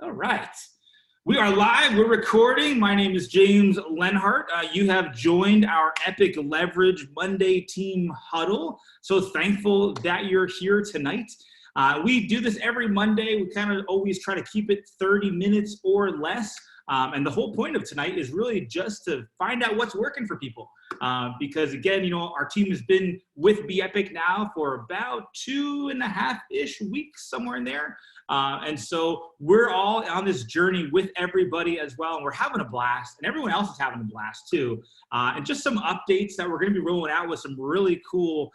All right. We are live. We're recording. My name is James Lenhart. You have joined our Epic Leverage Monday Team Huddle. So thankful that you're here tonight. We do this every Monday. We kind of always try to keep it 30 minutes or less. And the whole point of tonight is really just to find out what's working for people. Because again, you know, our team has been with Be Epic now for about 2.5-ish weeks, somewhere in there. And so we're all on this journey with everybody as well. And we're having a blast, and everyone else is having a blast too. And just some updates that we're going to be rolling out with some really cool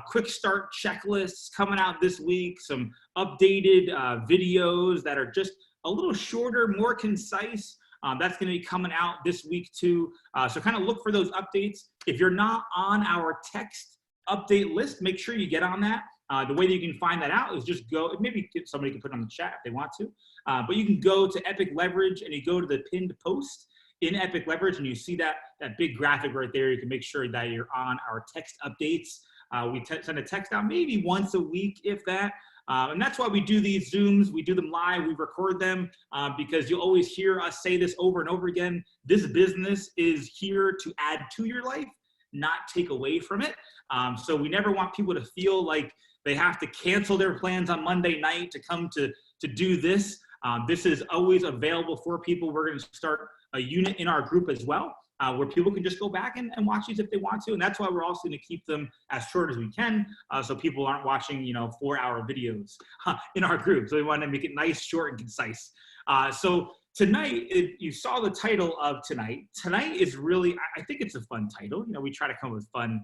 quick start checklists coming out this week, some updated videos that are just a little shorter, more concise. That's going to be coming out this week too. So kind of look for those updates. If you're not on our text update list, make sure you get on that. The way that you can find that out is just go, maybe somebody can put it on the chat if they want to, but you can go to Epic Leverage and you go to the pinned post in Epic Leverage and you see that big graphic right there. You can make sure that you're on our text updates. We send a text out maybe once a week, if that. And that's why we do these Zooms. We do them live. We record them because you'll always hear us say this over and over again. This business is here to add to your life, not take away from it. So we never want people to feel like they have to cancel their plans on Monday night to come to do this. This is always available for people. We're going to start a unit in our group as well, where people can just go back and watch these if they want to. And that's why we're also going to keep them as short as we can, so people aren't watching, 4-hour videos in our group. So we want to make it nice, short, and concise. So tonight, you saw the title of tonight. Tonight is really, I think it's a fun title. We try to come up with fun,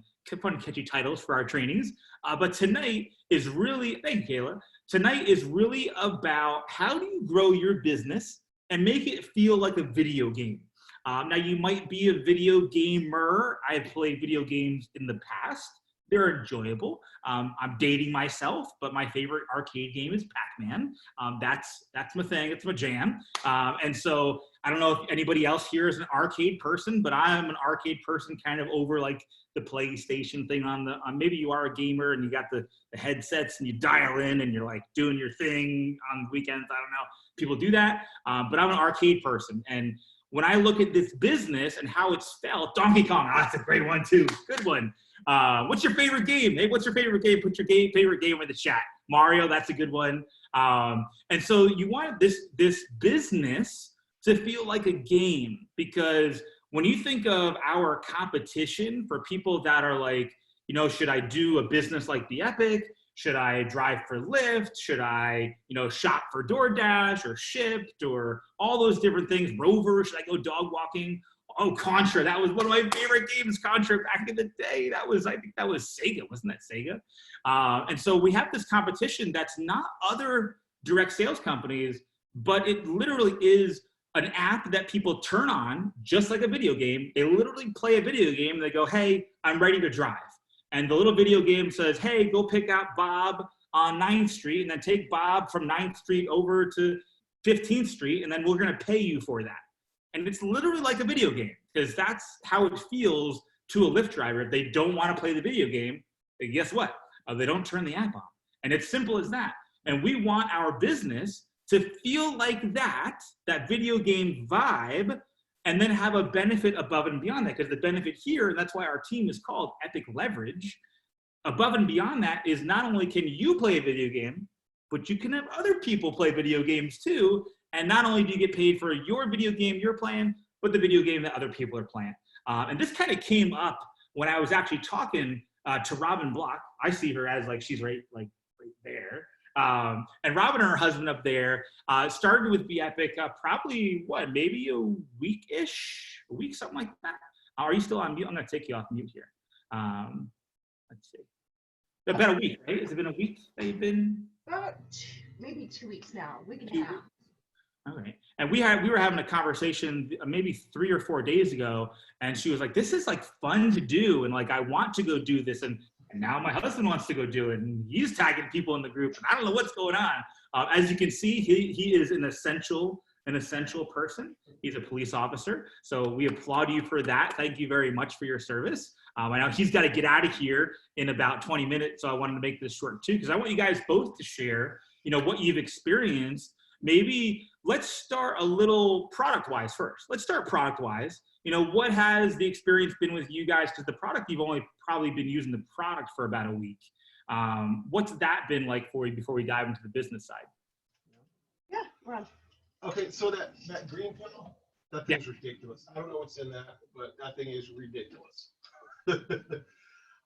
catchy titles for our trainings. But tonight is really, thank you, Kayla. Tonight is really about how do you grow your business and make it feel like a video game. Now, you might be a video gamer. I've played video games in the past. They're enjoyable. I'm dating myself, but my favorite arcade game is Pac-Man. That's my thing. It's my jam. And so I don't know if anybody else here is an arcade person, but I'm an arcade person kind of over like the PlayStation thing maybe you are a gamer and you got the headsets and you dial in and you're like doing your thing on weekends. I don't know. People do that. But I'm an arcade person. And when I look at this business and how it's spelled, Donkey Kong, that's a great one too. Good one. What's your favorite game? Hey, what's your favorite game? Put your favorite game in the chat. Mario, that's a good one. And so you want this business to feel like a game, because when you think of our competition for people that are like, should I do a business like the Epic? Should I drive for Lyft? Should I, shop for DoorDash or Shipt or all those different things? Rover, should I go dog walking? Oh, Contra, that was one of my favorite games, Contra, back in the day. I think that was Sega, wasn't that Sega? And so we have this competition that's not other direct sales companies, but it literally is an app that people turn on just like a video game. They literally play a video game and they go, hey, I'm ready to drive. And the little video game says, hey, go pick out Bob on 9th Street and then take Bob from 9th Street over to 15th Street, and then we're going to pay you for that. And it's literally like a video game, because that's how it feels to a Lyft driver. If they don't want to play the video game, then guess what? They don't turn the app on. And it's simple as that. And we want our business to feel like that video game vibe, and then have a benefit above and beyond that. Because the benefit here, and that's why our team is called Epic Leverage, above and beyond that is not only can you play a video game, but you can have other people play video games too. And not only do you get paid for your video game you're playing, but the video game that other people are playing. And this kind of came up when I was actually talking to Robin Block. I see her as like, she's right there. And Robin and her husband up there started with Be Epic probably, maybe a week, something like that. Are you still on mute? I'm going to take you off mute here. Let's see. About a week, right? Has it been a week that you've been? Maybe 2 weeks now, week and a half. All right. And we were having a conversation maybe 3 or 4 days ago, and she was like, this is like fun to do, and like I want to go do this, and now my husband wants to go do it, and he's tagging people in the group, and I don't know what's going on. As you can see, he is an essential person. He's a police officer, so we applaud you for that. Thank you very much for your service. I know he's got to get out of here in about 20 minutes, so I wanted to make this short too, because I want you guys both to share, what you've experienced maybe let's start a little product-wise first. Let's start product-wise. What has the experience been with you guys? Because the product, you've only probably been using the product for about a week. What's that been like for you before we dive into the business side? Yeah, we're on. Okay, so that green pill, that thing's ridiculous. I don't know what's in that, but that thing is ridiculous.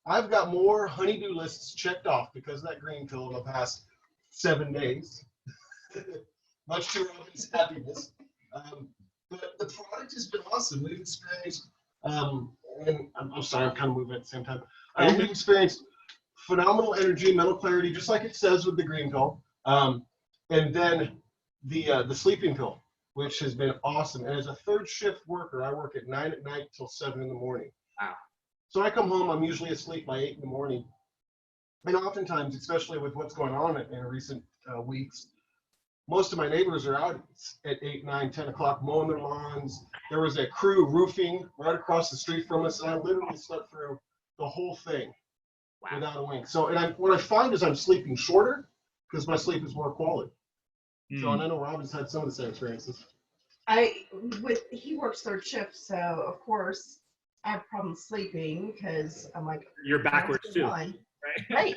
I've got more honeydew lists checked off because of that green pill in the past 7 days. Much to Robin's happiness. But the product has been awesome. We've experienced, and I'm sorry, I'm kind of moving at the same time. We've experienced phenomenal energy, mental clarity, just like it says with the green pill. And then the sleeping pill, which has been awesome. And as a third shift worker, I work at 9 at night till 7 in the morning. Wow. So I come home, I'm usually asleep by 8 in the morning. And oftentimes, especially with what's going on in recent weeks, most of my neighbors are out at 8, 9, 10 o'clock mowing their lawns. There was a crew roofing right across the street from us, and I literally slept through the whole thing without a wink. So, what I find is I'm sleeping shorter because my sleep is more quality. So, and I know Robin's had some of the same experiences. He works third shift, so of course I have problems sleeping because I'm like, you're backwards too, right? Right.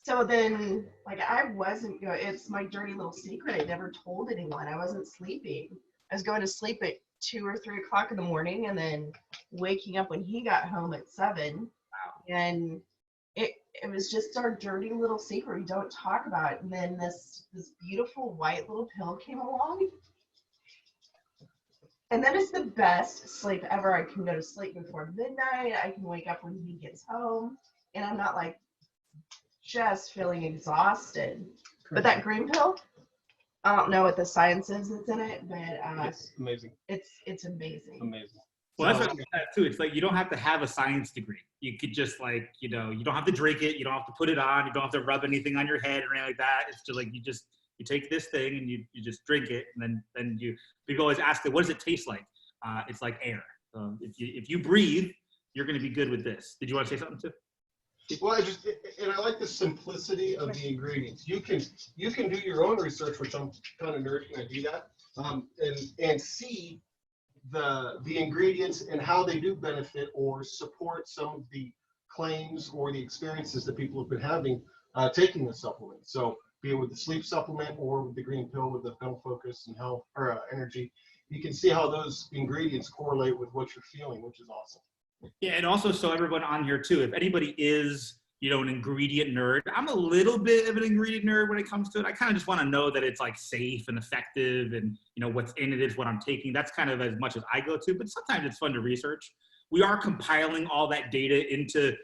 So then, I wasn't going. It's my dirty little secret. I never told anyone. I wasn't sleeping. I was going to sleep at 2 or 3 o'clock in the morning, and then waking up when he got home at 7. Wow. And it was just our dirty little secret. We don't talk about it. And then this beautiful white little pill came along. And that is the best sleep ever. I can go to sleep before midnight. I can wake up when he gets home. And I'm not just feeling exhausted. But that green pill, I don't know what the science is that's in it, but It's amazing. It's amazing. Amazing. Well, that's what I said too. It's like you don't have to have a science degree. You could just you don't have to drink it. You don't have to put it on. You don't have to rub anything on your head or anything like that. It's just you take this thing and you just drink it, and then people always ask it, what does it taste like? It's like air. If you breathe, you're going to be good with this. Did you want to say something too? Well, I like the simplicity of the ingredients. You can do your own research, which I'm kind of nerdy when I do that, and see the ingredients and how they do benefit or support some of the claims or the experiences that people have been having taking the supplement. So be it with the sleep supplement or with the green pill with the mental focus and health or energy, you can see how those ingredients correlate with what you're feeling, which is awesome. Yeah, and also so everyone on here too, if anybody is, an ingredient nerd, I'm a little bit of an ingredient nerd when it comes to it. I kind of just want to know that it's safe and effective and, what's in it is what I'm taking. That's kind of as much as I go to, but sometimes it's fun to research. We are compiling all that data into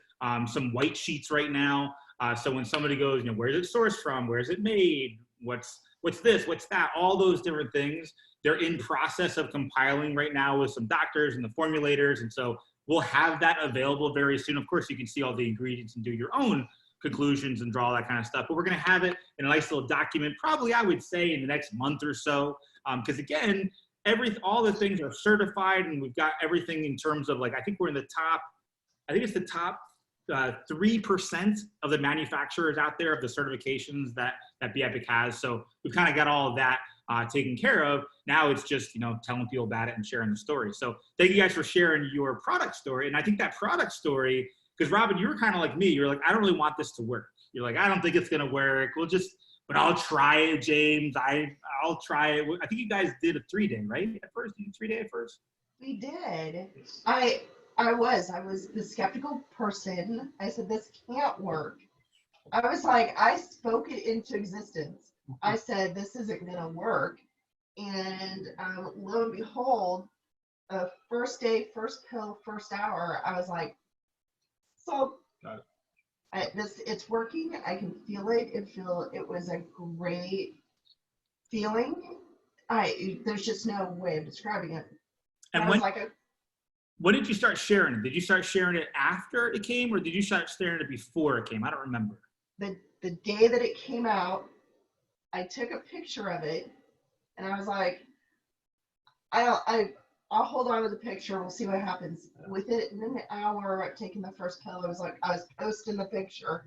some white sheets right now. So when somebody goes, where's it sourced from? Where's it made? What's this? What's that? All those different things. They're in process of compiling right now with some doctors and the formulators. And so we'll have that available very soon. Of course, you can see all the ingredients and do your own conclusions and draw that kind of stuff. But we're going to have it in a nice little document, probably I would say in the next month or so. Because again, all the things are certified, and we've got everything in terms of I think we're in the top. I think it's the top 3% of the manufacturers out there of the certifications that BEPIC has. So we've kind of got all of that taken care of. Now it's just, telling people about it and sharing the story. So thank you guys for sharing your product story. And I think that product story, because Robin, you were kind of like me. You're like, I don't really want this to work. You're like, I don't think it's going to work. But I'll try it, James. I'll try it. I think you guys did a 3-day, right? At first, you did 3-day at first? We did. I was the skeptical person. I said, this can't work. I spoke it into existence. I said, this isn't going to work. And lo and behold, first day, first pill, first hour, I was like, so got it. It's working. I can feel it. It was a great feeling. There's just no way of describing it. And when did you start sharing it? Did you start sharing it after it came, or did you start sharing it before it came? I don't remember. The day that it came out, I took a picture of it, and I was like, I'll hold on to the picture. We'll see what happens. Within an hour of taking the first pill, I was posting the picture.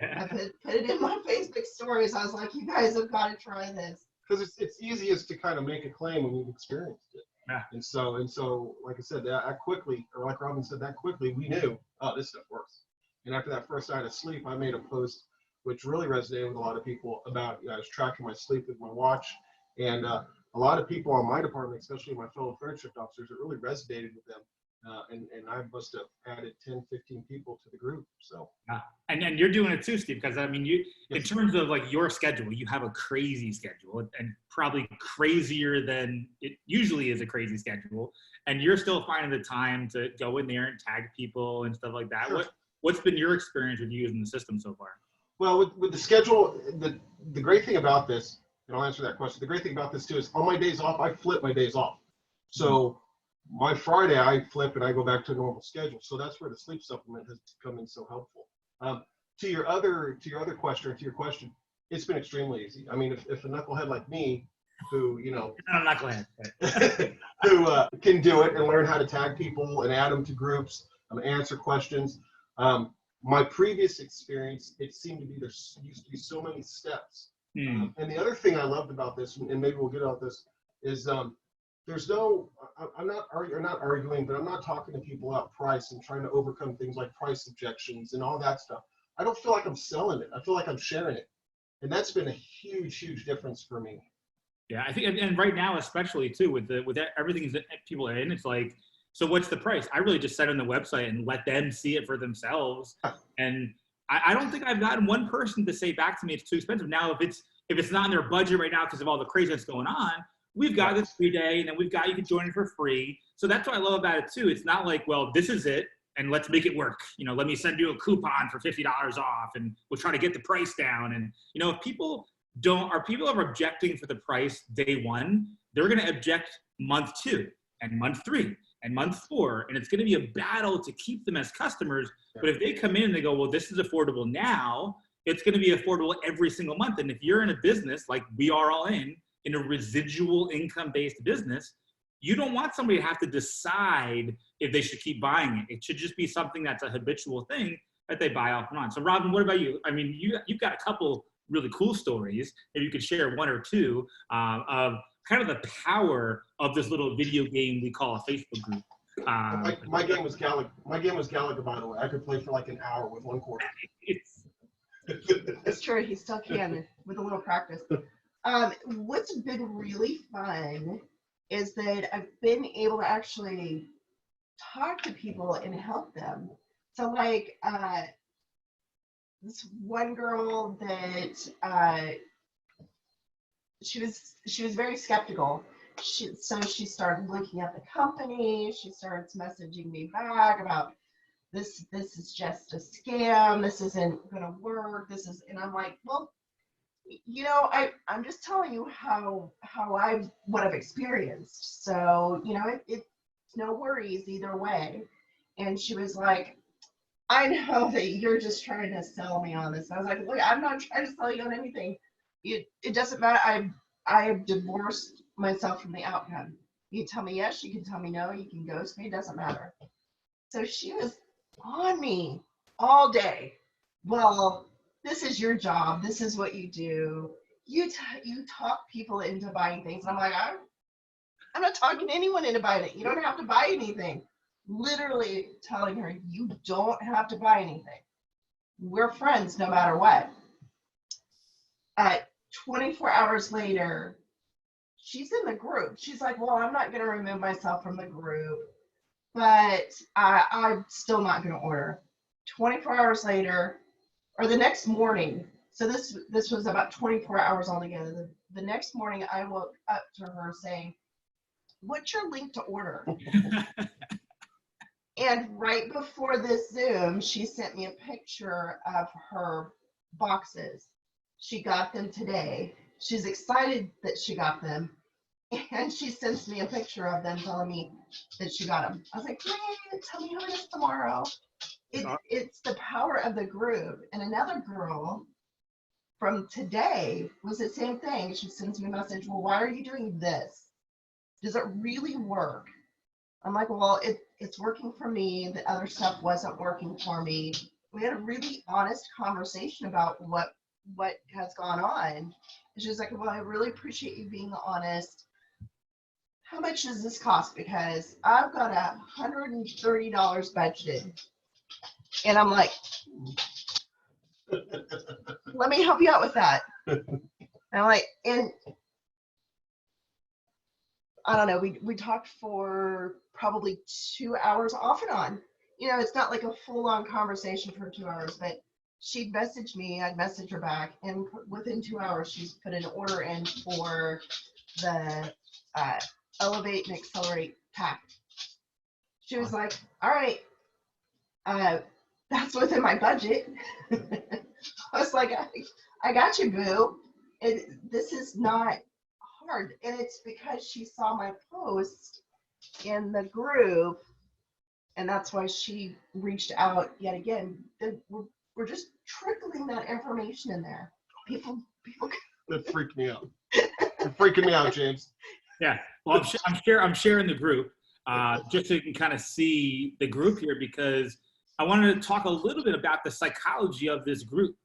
Yeah. I put it in my Facebook stories. I was like, you guys have got to try this. because it's easiest to kind of make a claim when you've experienced it. Yeah. And so, like I said, that quickly, or like Robin said, that quickly, we knew, oh, this stuff works. And after that first night of sleep, I made a post which really resonated with a lot of people about, I was tracking my sleep with my watch. And a lot of people on my department, especially my fellow third shift officers, it really resonated with them. And I must have added 10, 15 people to the group. So. Yeah. And you're doing it too, Steve, because I mean, in Yes. terms of like your schedule, you have a crazy schedule, and probably crazier than it usually is a crazy schedule. And you're still finding the time to go in there and tag people and stuff like that. Sure. What's been your experience with using the system so far? Well, with the schedule, the great thing about this, and I'll answer that question. The great thing about this too is on my days off, I flip my days off. So my Friday, I flip and I go back to a normal schedule. So that's where the sleep supplement has come in so helpful. To your other question, it's been extremely easy. I mean, if a knucklehead like me, who I'm not glad. who can do it and learn how to tag people and add them to groups, answer questions. My previous experience, it seemed to be there used to be so many steps. And the other thing I loved about this, and maybe we'll get out this, is there's no, I'm not arguing, but I'm not talking to people about price and trying to overcome things like price objections and all that stuff. I don't feel like I'm selling it. I feel like I'm sharing it. And that's been a huge, huge difference for me. Yeah, I think, and right now, especially too, with everything that people are in, it's like, so what's the price? I really just set on the website and let them see it for themselves. And I don't think I've gotten one person to say back to me it's too expensive. Now, if it's not in their budget right now because of all the craziness going on, we've got this 3-day, and then you can join it for free. So that's what I love about it too. It's not like, well, this is it, and let's make it work. Let me send you a coupon for $50 off, and we'll try to get the price down. And if people are objecting for the price day one, they're going to object month 2 and month 3 and month 4, and it's going to be a battle to keep them as customers. But if they come in and they go, well, this is affordable now, it's going to be affordable every single month. And if you're in a business like we are all in a residual income-based business, you don't want somebody to have to decide if they should keep buying it. It should just be something that's a habitual thing that they buy off and on. So Robin, what about you? I mean, you've got a couple really cool stories. If you could share one or two of kind of the power of this little video game we call a Facebook group. My game was Galaga. My game was Galaga, by the way. I could play for like an hour with 1 quarter. It's true. He still can with a little practice. What's been really fun is that I've been able to actually talk to people and help them. So like this one girl that she was very skeptical. So she started looking at the company. She starts messaging me back about this is just a scam. This isn't gonna work. And I'm like, well, I'm just telling you what I've experienced. So, it's no worries either way. And she was like, I know that you're just trying to sell me on this. I was like, look, I'm not trying to sell you on anything. It doesn't matter. I have divorced myself from the outcome. You can tell me yes, you can tell me no, you can ghost me, it doesn't matter. So she was on me all day. Well, this is your job. This is what you do. You talk people into buying things. And I'm like, I'm not talking anyone into buying it. You don't have to buy anything. Literally telling her, you don't have to buy anything. We're friends no matter what. 24 hours later, she's in the group. She's like, well, I'm not going to remove myself from the group, but I'm still not going to order. 24 hours later, or the next morning, so this was about 24 hours altogether. The next morning, I woke up to her saying, what's your link to order? And right before this Zoom, she sent me a picture of her boxes. She got them today. She's excited that she got them. And she sends me a picture of them telling me that she got them. I was like, man, tell me how it is tomorrow. It's the power of the group. And another girl from today was the same thing. She sends me a message, well, why are you doing this? Does it really work? I'm like, well, it's working for me. The other stuff wasn't working for me. We had a really honest conversation about what what has gone on. And she's like, well, I really appreciate you being honest. How much does this cost? Because I've got $130 budgeted. And I'm like, let me help you out with that. And I'm like, and I don't know, we talked for probably 2 hours off and on. You know, it's not like a full-on conversation for 2 hours, but she'd message me, I'd message her back, and within 2 hours, she's put an order in for the Elevate and Accelerate pack. She was like, all right, that's within my budget. I was like, I got you, boo. This is not hard. And it's because she saw my post in the group, and that's why she reached out yet again. We're just trickling that information in there. People. That freaked me out. You're freaking me out, James. Yeah. Well, I'm sharing the group just so you can kind of see the group here, because I wanted to talk a little bit about the psychology of this group.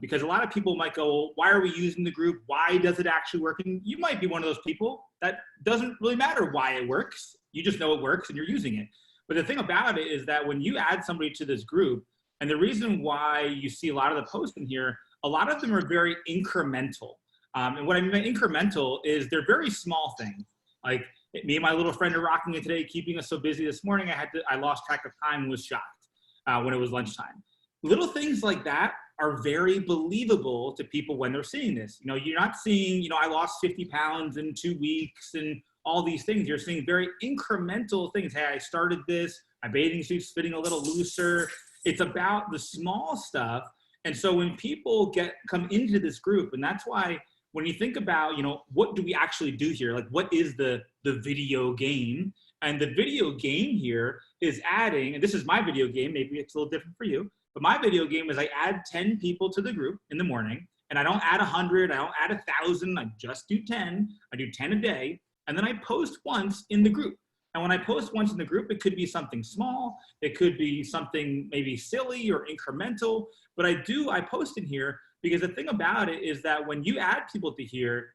Because a lot of people might go, well, why are we using the group? Why does it actually work? And you might be one of those people that doesn't really matter why it works. You just know it works and you're using it. But the thing about it is that when you add somebody to this group, and the reason why you see a lot of the posts in here, a lot of them are very incremental. And what I mean by incremental is they're very small things. Like me and my little friend are rocking it today, keeping us so busy this morning. I lost track of time and was shocked when it was lunchtime. Little things like that are very believable to people when they're seeing this. You know, you're not seeing, I lost 50 pounds in 2 weeks and all these things. You're seeing very incremental things. Hey, I started this, my bathing suit's fitting a little looser. It's about the small stuff. And so when people come into this group, and that's why when you think about, what do we actually do here? Like, what is the video game? And the video game here is adding, and this is my video game, maybe it's a little different for you, but my video game is I add 10 people to the group in the morning, and I don't add 100, I don't add 1,000, I just do 10. I do 10 a day, and then I post once in the group. And when I post once in the group, it could be something small, it could be something maybe silly or incremental, but I post in here because the thing about it is that when you add people to here,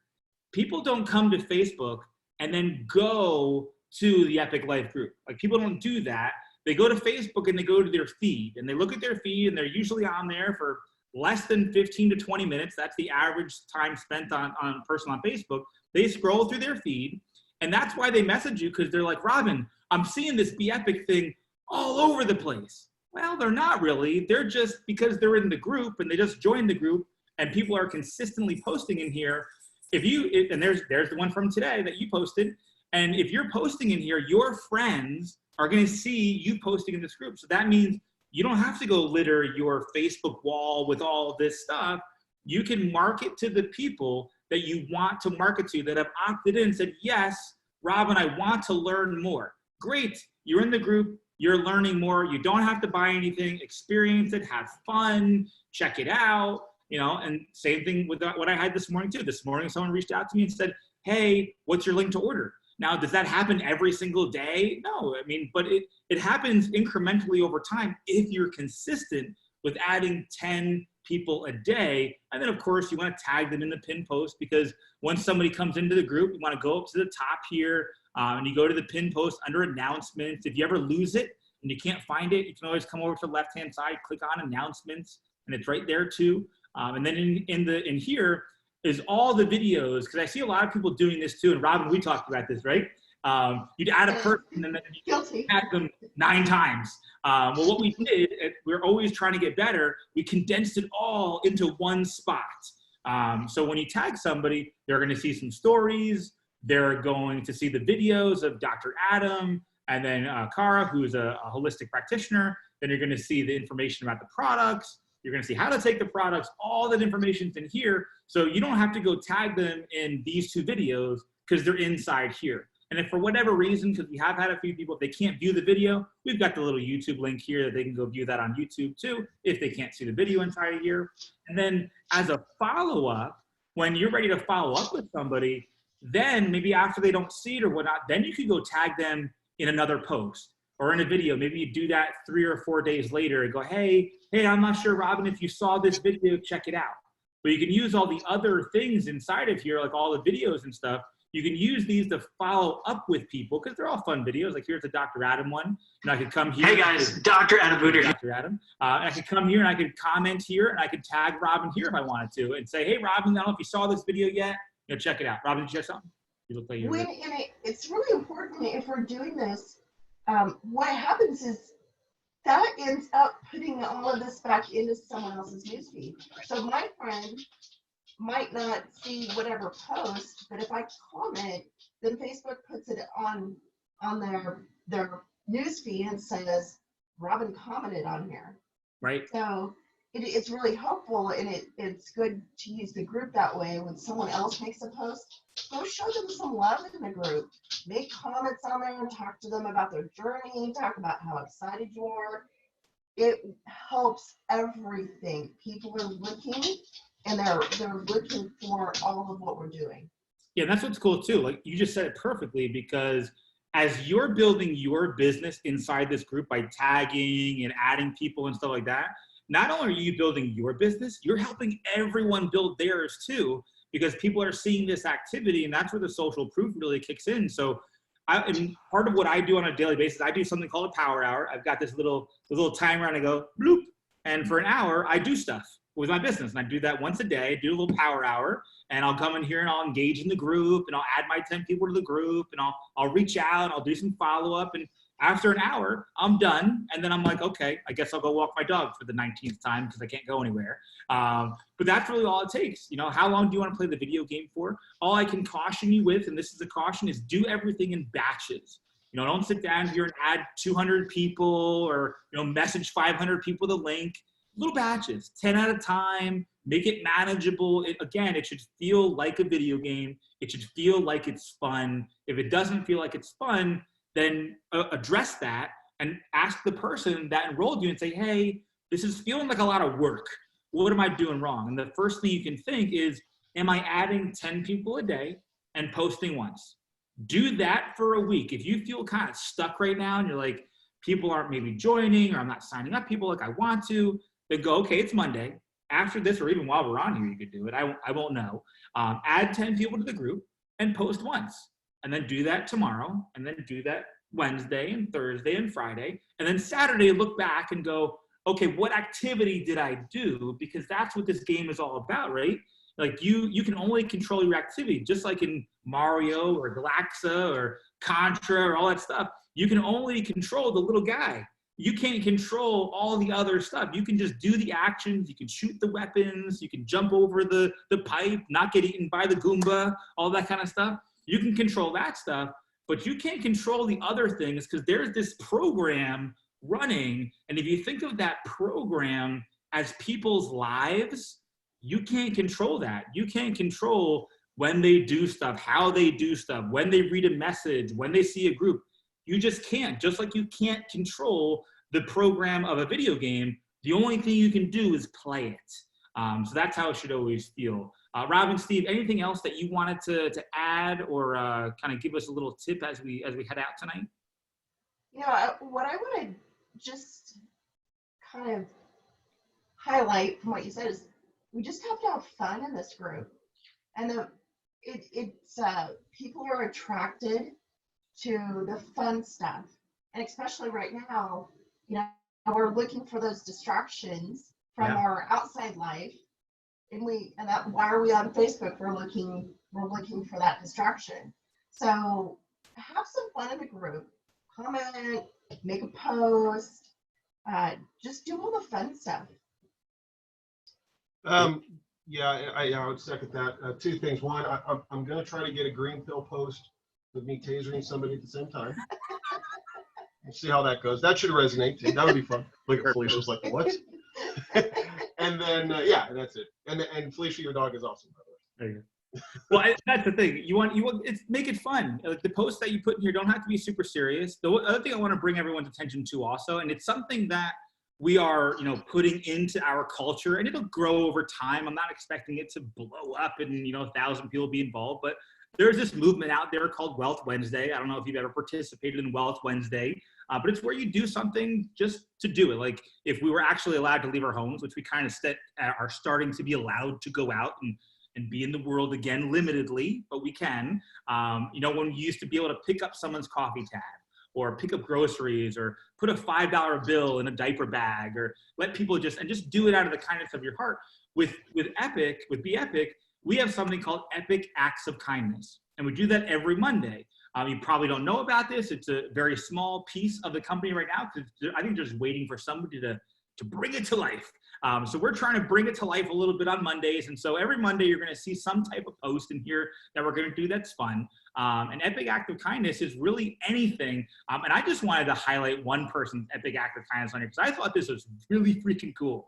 people don't come to Facebook and then go to the Epic Life group. Like, people don't do that. They go to Facebook and they go to their feed and they look at their feed, and they're usually on there for less than 15 to 20 minutes. That's the average time spent on a person on Facebook. They scroll through their feed, and that's why they message you, because they're like, Robin, I'm seeing this Be Epic thing all over the place. Well, they're not really. They're just, because they're in the group and they just joined the group and people are consistently posting in here. And there's the one from today that you posted. And if you're posting in here, your friends are going to see you posting in this group. So that means you don't have to go litter your Facebook wall with all this stuff. You can market to the people that you want to market to, that have opted in and said, yes, Robin, I want to learn more. Great. You're in the group. You're learning more. You don't have to buy anything. Experience it. Have fun. Check it out. And same thing with what I had this morning too. This morning, someone reached out to me and said, hey, what's your link to order? Now, does that happen every single day? No, but it happens incrementally over time if you're consistent with adding 10 people a day. And then, of course, you want to tag them in the pin post, because once somebody comes into the group, you want to go up to the top here and you go to the pin post under announcements. If you ever lose it and you can't find it, you can always come over to the left-hand side, click on announcements, and it's right there too. And then in here is all the videos, because I see a lot of people doing this too. And Robin, we talked about this, right? You'd add a person and then you add them 9 times. Well, what we did, we're always trying to get better. We condensed it all into one spot. So when you tag somebody, they're going to see some stories. They're going to see the videos of Dr. Adam and then Cara, who is a holistic practitioner. Then you're going to see the information about the products. You're going to see how to take the products. All that information's in here. So you don't have to go tag them in these 2 videos because they're inside here. And if for whatever reason, because we have had a few people, if they can't view the video, we've got the little YouTube link here that they can go view that on YouTube too, if they can't see the video inside of here. And then as a follow-up, when you're ready to follow up with somebody, then maybe after they don't see it or whatnot, then you could go tag them in another post. or in a video. Maybe you do that 3 or 4 days later and go, hey, I'm not sure, Robin, if you saw this video, check it out. But you can use all the other things inside of here, like all the videos and stuff. You can use these to follow up with people because they're all fun videos. Like here's the Dr. Adam one. And I could come here. Hey guys, Dr. Adam Booter. Dr. Adam. And I could come here and I could comment here and I could tag Robin here if I wanted to and say, hey, Robin, I don't know if you saw this video yet. Check it out. Robin, did you check something? You look like you're it's really important if we're doing this. What happens is that ends up putting all of this back into someone else's newsfeed. So my friend might not see whatever post, but if I comment, then Facebook puts it on their newsfeed and says, Robin commented on here. right. So it's really helpful, and it's good to use the group that way. When someone else makes a post, go show them some love in the group. Make comments on there and talk to them about their journey, talk about how excited you are. It helps everything. People are looking, and they're looking for all of what we're doing. Yeah, that's what's cool too. Like you just said it perfectly, because as you're building your business inside this group by tagging and adding people and stuff like that, not only are you building your business, you're helping everyone build theirs too, because people are seeing this activity, and that's where the social proof really kicks in. So and part of what I do on a daily basis, I do something called a power hour. I've got this little timer and I go bloop. And for an hour, I do stuff with my business. And I do that once a day, do a little power hour, and I'll come in here and I'll engage in the group, and I'll add my 10 people to the group, and I'll reach out and I'll do some follow-up. And after an hour, I'm done. And then I'm like, okay, I guess I'll go walk my dog for the 19th time because I can't go anywhere. But that's really all it takes. How long do you want to play the video game for? All I can caution you with, and this is a caution, is do everything in batches. Don't sit down here and add 200 people or, message 500 people the link. Little batches, 10 at a time, make it manageable. It should feel like a video game. It should feel like it's fun. If it doesn't feel like it's fun, then address that and ask the person that enrolled you and say, hey, this is feeling like a lot of work. What am I doing wrong? And the first thing you can think is, am I adding 10 people a day and posting once? Do that for a week. If you feel kind of stuck right now and you're like, people aren't maybe joining, or I'm not signing up people like I want to, then go, okay, it's Monday. After this, or even while we're on here, you could do it. I won't know. Add 10 people to the group and post once. And then do that tomorrow, and then do that Wednesday and Thursday and Friday. And then Saturday, look back and go, okay, what activity did I do? Because that's what this game is all about, right? Like you can only control your activity, just like in Mario or Galaxa or Contra or all that stuff. You can only control the little guy. You can't control all the other stuff. You can just do the actions. You can shoot the weapons. You can jump over the pipe, not get eaten by the Goomba, all that kind of stuff. You can control that stuff, but you can't control the other things, because there's this program running. And if you think of that program as people's lives, you can't control that. You can't control when they do stuff, how they do stuff, when they read a message, when they see a group. You just can't. Just like you can't control the program of a video game, the only thing you can do is play it. So that's how it should always feel. Rob and Steve, anything else that you wanted to add or kind of give us a little tip as we head out tonight? What I want to just kind of highlight from what you said is we just have to have fun in this group, and it's people are attracted to the fun stuff, and especially right now, we're looking for those distractions from our outside life, and why are we on Facebook? We're looking for that distraction. So have some fun in the group, comment, make a post, just do all the fun stuff. Yeah, I would second that. Two things. One, I'm going to try to get a green pill post with me tasering somebody at the same time. We'll see how that goes. That should resonate too. That would be fun. Look at Felicia's like, what? And then, that's it. And Felicia, your dog is awesome, by the way. There you go. Well, that's the thing. You want it's make it fun. Like the posts that you put in here don't have to be super serious. The other thing I want to bring everyone's attention to also, and it's something that we are, putting into our culture, and it'll grow over time. I'm not expecting it to blow up and, 1,000 people be involved, but there's this movement out there called Wealth Wednesday. I don't know if you've ever participated in Wealth Wednesday, but it's where you do something just to do it. Like if we were actually allowed to leave our homes, which we kind of are starting to be allowed to go out and be in the world again, limitedly, but we can. When we used to be able to pick up someone's coffee tab, or pick up groceries, or put a $5 bill in a diaper bag, or let people just do it out of the kindness of your heart. With Be Epic, we have something called Epic Acts of Kindness, and we do that every Monday. You probably don't know about this. It's a very small piece of the company right now, because I think they're just waiting for somebody to bring it to life. So we're trying to bring it to life a little bit on Mondays. And so every Monday, you're going to see some type of post in here that we're going to do that's fun. An epic act of kindness is really anything. And I just wanted to highlight one person's epic act of kindness on here, because I thought this was really freaking cool.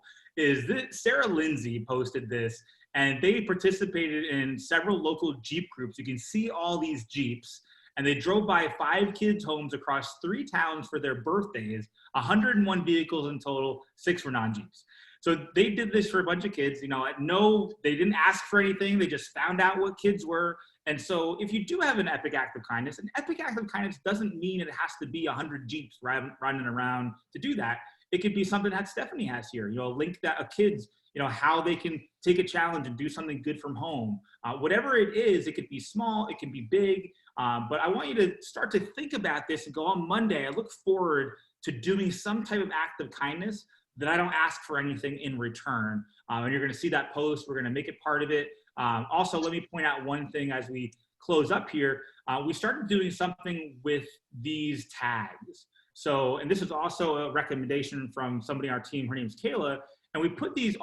Sarah Lindsay posted this, and they participated in several local Jeep groups. You can see all these Jeeps. And they drove by 5 kids' homes across 3 towns for their birthdays, 101 vehicles in total, 6 were non-Jeeps. So they did this for a bunch of kids. They didn't ask for anything. They just found out what kids were. And so if you do have an epic act of kindness, an epic act of kindness doesn't mean it has to be 100 Jeeps running around to do that. It could be something that Stephanie has here, link that of kids, how they can take a challenge and do something good from home. Whatever it is, it could be small, it can be big. But I want you to start to think about this and go, on Monday, I look forward to doing some type of act of kindness that I don't ask for anything in return. And you're going to see that post. We're going to make it part of it. Also, let me point out one thing as we close up here. We started doing something with these tags. So, and this is also a recommendation from somebody on our team. Her name's Kayla. And we put these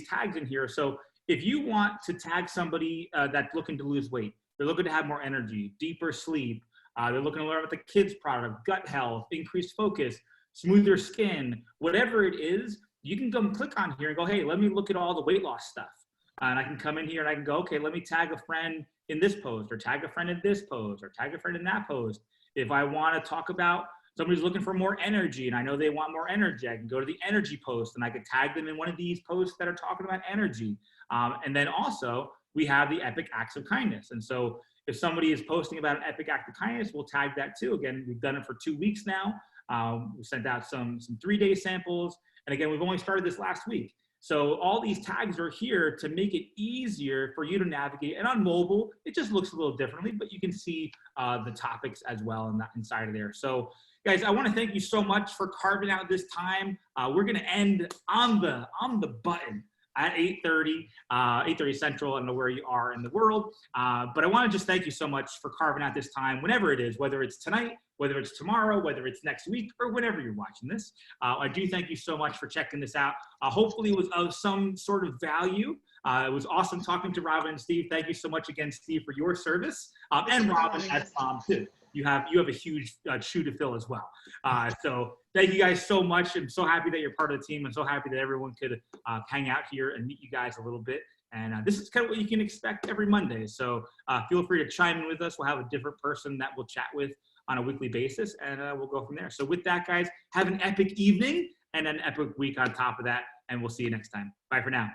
tags in here. So if you want to tag somebody that's looking to lose weight, they're looking to have more energy, deeper sleep, they're looking to learn about the kids product, gut health, increased focus, smoother skin, whatever it is, you can come click on here and go, hey, let me look at all the weight loss stuff. And I can come in here and I can go, okay, let me tag a friend in this post, or tag a friend in this post, or tag a friend in that post. If I want to talk about somebody's looking for more energy and I know they want more energy, I can go to the energy post and I could tag them in one of these posts that are talking about energy. And then also we have the epic acts of kindness. And so if somebody is posting about an epic act of kindness, we'll tag that too. Again, we've done it for 2 weeks now. We sent out some 3-day samples. And again, we've only started this last week. So all these tags are here to make it easier for you to navigate. And on mobile, it just looks a little differently, but you can see the topics as well inside of there. So guys, I want to thank you so much for carving out this time. We're going to end on the button at 8:30 Central. I don't know where you are in the world, but I want to just thank you so much for carving out this time, whenever it is, whether it's tonight, whether it's tomorrow, whether it's next week, or whenever you're watching this. I do thank you so much for checking this out. Hopefully it was of some sort of value. It was awesome talking to Robin and Steve. Thank you so much again, Steve, for your service, and Robin as too. You have a huge shoe to fill as well. So thank you guys so much. I'm so happy that you're part of the team. I'm so happy that everyone could hang out here and meet you guys a little bit. And this is kind of what you can expect every Monday. So feel free to chime in with us. We'll have a different person that we'll chat with on a weekly basis, and we'll go from there. So with that, guys, have an epic evening and an epic week on top of that, and we'll see you next time. Bye for now.